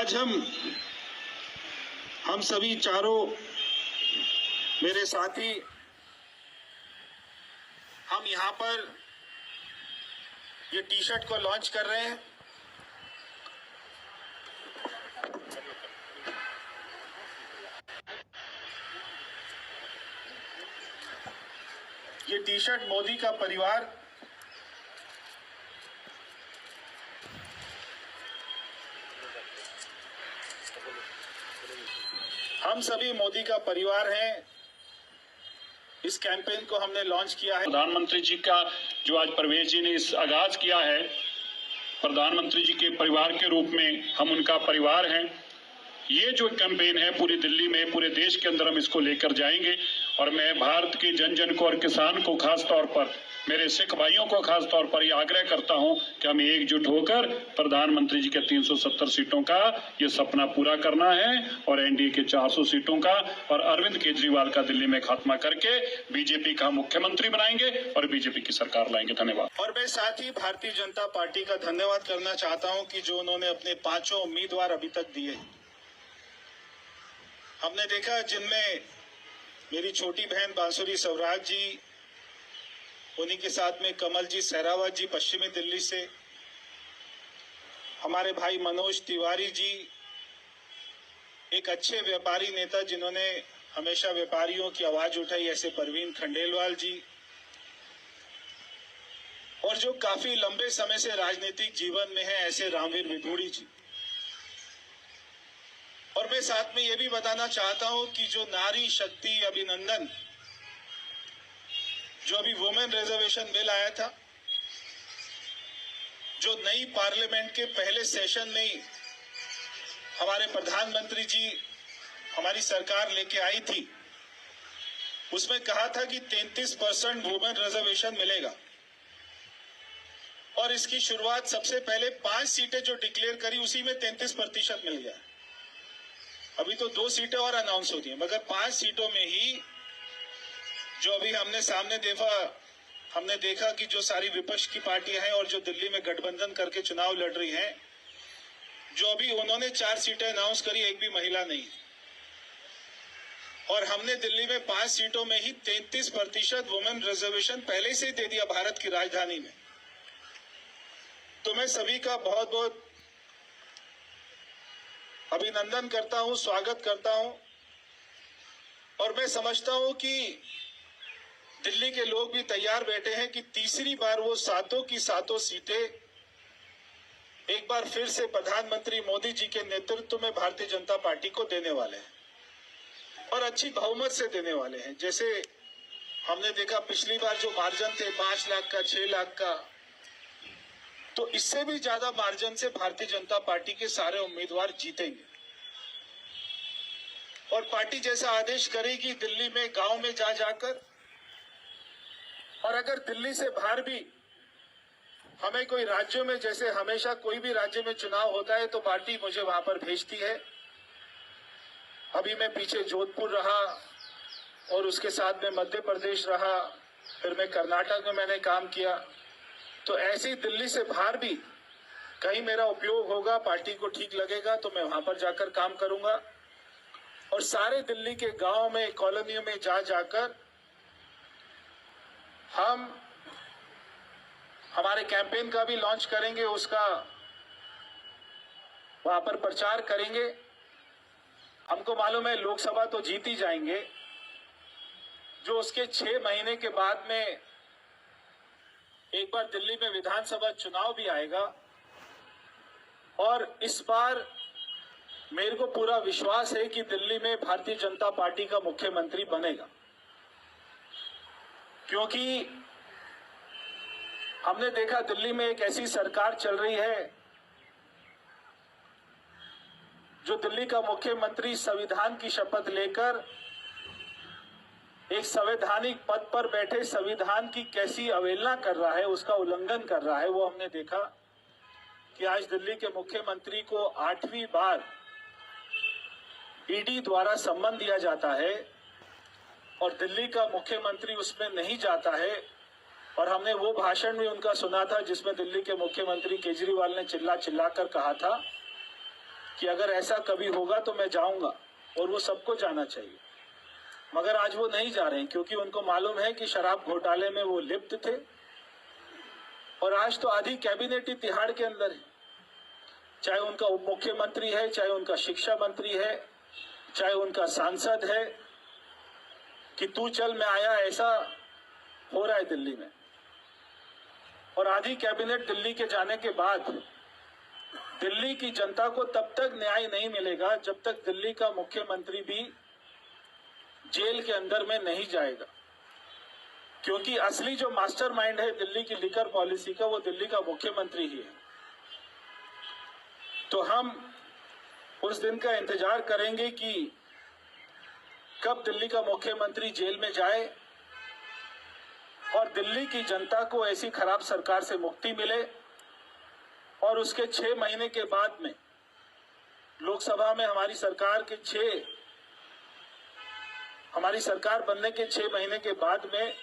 आज हम सभी चारों मेरे साथी हम यहाँ पर ये टी शर्ट को लॉन्च कर रहे हैं। ये टी शर्ट मोदी का परिवार हम सभी मोदी का परिवार हैं। इस कैंपेन को हमने लॉन्च किया है। प्रधानमंत्री जी का जो आज प्रवेश जी ने इस आगाज किया है, प्रधानमंत्री जी के परिवार के रूप में हम उनका परिवार हैं। ये जो कैंपेन है पूरी दिल्ली में, पूरे देश के अंदर हम इसको लेकर जाएंगे और मैं भारत के जन जन को और किसान को खास तौर पर, मेरे सिख भाइयों को खास तौर पर यह आग्रह करता हूं कि हमें एकजुट होकर प्रधानमंत्री जी के 370 सीटों का ये सपना पूरा करना है और एनडीए के 400 सीटों का और अरविंद केजरीवाल का दिल्ली में खात्मा करके बीजेपी का मुख्यमंत्री बनाएंगे और बीजेपी की सरकार लाएंगे। धन्यवाद। और मैं साथ ही भारतीय जनता पार्टी का धन्यवाद करना चाहता हूं कि जो उन्होंने अपने 5 उम्मीदवार अभी तक दिए। हमने देखा जिनमें मेरी छोटी बहन बांसुरी स्वराज जी, उन्हीं के साथ में कमल जी सहरावत जी पश्चिमी दिल्ली से, हमारे भाई मनोज तिवारी जी, एक अच्छे व्यापारी नेता जिन्होंने हमेशा व्यापारियों की आवाज उठाई ऐसे परवीन खंडेलवाल जी, और जो काफी लंबे समय से राजनीतिक जीवन में है ऐसे रामवीर विधूड़ी जी। और मैं साथ में ये भी बताना चाहता हूं कि जो नारी शक्ति अभिनंदन, जो अभी वुमेन रिजर्वेशन बिल आया था, जो नई पार्लियामेंट के पहले सेशन में ही हमारे प्रधानमंत्री जी, हमारी सरकार लेके आई थी, उसमें कहा था कि 33% वुमेन रिजर्वेशन मिलेगा। और इसकी शुरुआत सबसे पहले 5 सीटें जो डिक्लेयर करी उसी में 33% मिल गया। अभी तो 2 सीटें और अनाउंस होती हैं, मगर 5 सीटों में ही जो अभी हमने देखा कि जो सारी विपक्ष की पार्टियां हैं और जो दिल्ली में गठबंधन करके चुनाव लड़ रही हैं, जो अभी उन्होंने 4 सीटें अनाउंस करी, एक भी महिला नहीं। और हमने दिल्ली में 5 सीटों में ही 33% वुमेन रिजर्वेशन पहले से ही दे दिया भारत की राजधानी में। तो मैं सभी का बहुत बहुत अभिनंदन करता हूं, स्वागत करता हूं। और मैं समझता हूं कि दिल्ली के लोग भी तैयार बैठे हैं कि तीसरी बार वो सातों की सातों सीटें एक बार फिर से प्रधानमंत्री मोदी जी के नेतृत्व में भारतीय जनता पार्टी को देने वाले हैं और अच्छी बहुमत से देने वाले हैं। जैसे हमने देखा पिछली बार जो मार्जिन थे 5 लाख का, 6 लाख का, तो इससे भी ज्यादा मार्जिन से भारतीय जनता पार्टी के सारे उम्मीदवार जीतेंगे। और पार्टी जैसा आदेश करेगी दिल्ली में, गांव में जाकर, और अगर दिल्ली से बाहर भी हमें कोई राज्यों में, जैसे हमेशा कोई भी राज्य में चुनाव होता है तो पार्टी मुझे वहां पर भेजती है। अभी मैं पीछे जोधपुर रहा और उसके साथ में मध्य प्रदेश रहा, फिर मैं कर्नाटक में मैंने काम किया। तो ऐसे ही दिल्ली से बाहर भी कहीं मेरा उपयोग होगा, पार्टी को ठीक लगेगा तो मैं वहां पर जाकर काम करूंगा। और सारे दिल्ली के गांव में, कॉलोनियों में जाकर हम हमारे कैंपेन का भी लॉन्च करेंगे, उसका वहां पर प्रचार करेंगे। हमको मालूम है लोकसभा तो जीत ही जाएंगे, जो उसके 6 महीने के बाद में एक बार दिल्ली में विधानसभा चुनाव भी आएगा। और इस बार मेरे को पूरा विश्वास है कि दिल्ली में भारतीय जनता पार्टी का मुख्यमंत्री बनेगा, क्योंकि हमने देखा दिल्ली में एक ऐसी सरकार चल रही है जो दिल्ली का मुख्यमंत्री संविधान की शपथ लेकर एक संवैधानिक पद पर बैठे संविधान की कैसी अवहेलना कर रहा है, उसका उल्लंघन कर रहा है। वो हमने देखा कि आज दिल्ली के मुख्यमंत्री को 8वीं बार ईडी द्वारा सम्मन दिया जाता है और दिल्ली का मुख्यमंत्री उसमें नहीं जाता है। और हमने वो भाषण भी उनका सुना था जिसमें दिल्ली के मुख्यमंत्री केजरीवाल ने चिल्ला कर कहा था कि अगर ऐसा कभी होगा तो मैं जाऊंगा, और वो सबको जाना चाहिए। मगर आज वो नहीं जा रहे हैं क्योंकि उनको मालूम है कि शराब घोटाले में वो लिप्त थे, और आज तो आधी कैबिनेट ही तिहाड़ के अंदर है। चाहे उनका उप मुख्यमंत्री है, चाहे उनका शिक्षा मंत्री है, चाहे उनका सांसद है, कि तू चल मैं आया, ऐसा हो रहा है दिल्ली में। और आधी कैबिनेट दिल्ली के जाने के बाद दिल्ली की जनता को तब तक न्याय नहीं मिलेगा जब तक दिल्ली का मुख्यमंत्री भी जेल के अंदर में नहीं जाएगा, क्योंकि असली जो मास्टरमाइंड है दिल्ली की लिकर पॉलिसी का, वो दिल्ली का मुख्यमंत्री ही है। तो हम उस दिन का इंतजार करेंगे कि कब दिल्ली का मुख्यमंत्री जेल में जाए और दिल्ली की जनता को ऐसी खराब सरकार से मुक्ति मिले, और उसके 6 महीने के बाद में लोकसभा में हमारी सरकार बनने के 6 महीने के बाद में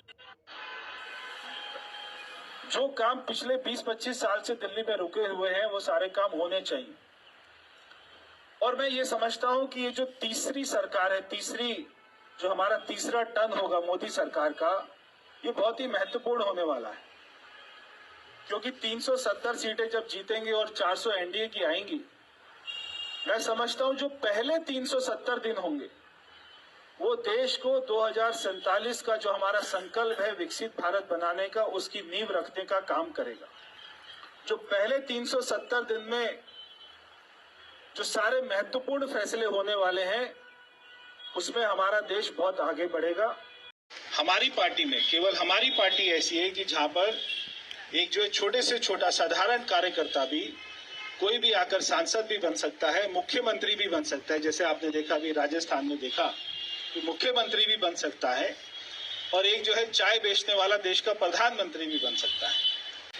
जो काम पिछले 20-25 साल से दिल्ली में रुके हुए हैं वो सारे काम होने चाहिए। और मैं ये समझता हूं कि ये जो तीसरी सरकार है, जो हमारा तीसरा टर्न होगा मोदी सरकार का, ये बहुत ही महत्वपूर्ण होने वाला है, क्योंकि 370 सीटें जब जीतेंगे और 400 एनडीए की आएंगी, मैं समझता हूं जो पहले 370 दिन होंगे वो देश को 2047 का जो हमारा संकल्प है विकसित भारत बनाने का, उसकी नींव रखने का काम करेगा। जो पहले 370 दिन में जो सारे महत्वपूर्ण फैसले होने वाले हैं, उसमें हमारा देश बहुत आगे बढ़ेगा। हमारी पार्टी में केवल हमारी पार्टी ऐसी है कि जहां पर एक जो छोटे से छोटा साधारण कार्यकर्ता भी, कोई भी आकर सांसद भी बन सकता है, मुख्यमंत्री भी बन सकता है। जैसे आपने देखा अभी राजस्थान में देखा कि मुख्यमंत्री भी बन सकता है, और एक जो है चाय बेचने वाला देश का प्रधानमंत्री भी बन सकता है।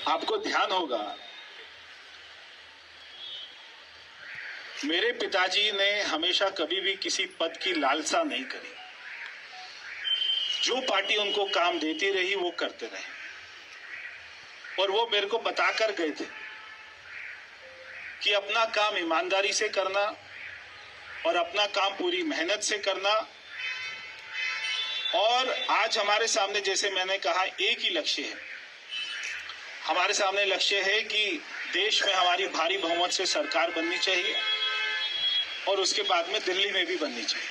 आपको ध्यान होगा, मेरे पिताजी ने हमेशा कभी भी किसी पद की लालसा नहीं करी। जो पार्टी उनको काम देती रही वो करते रहे, और वो मेरे को बताकर गए थे कि अपना काम ईमानदारी से करना और अपना काम पूरी मेहनत से करना। और आज हमारे सामने, जैसे मैंने कहा, एक ही लक्ष्य है। हमारे सामने लक्ष्य है कि देश में हमारी भारी बहुमत से सरकार बननी चाहिए, और उसके बाद में दिल्ली में भी बननी चाहिए।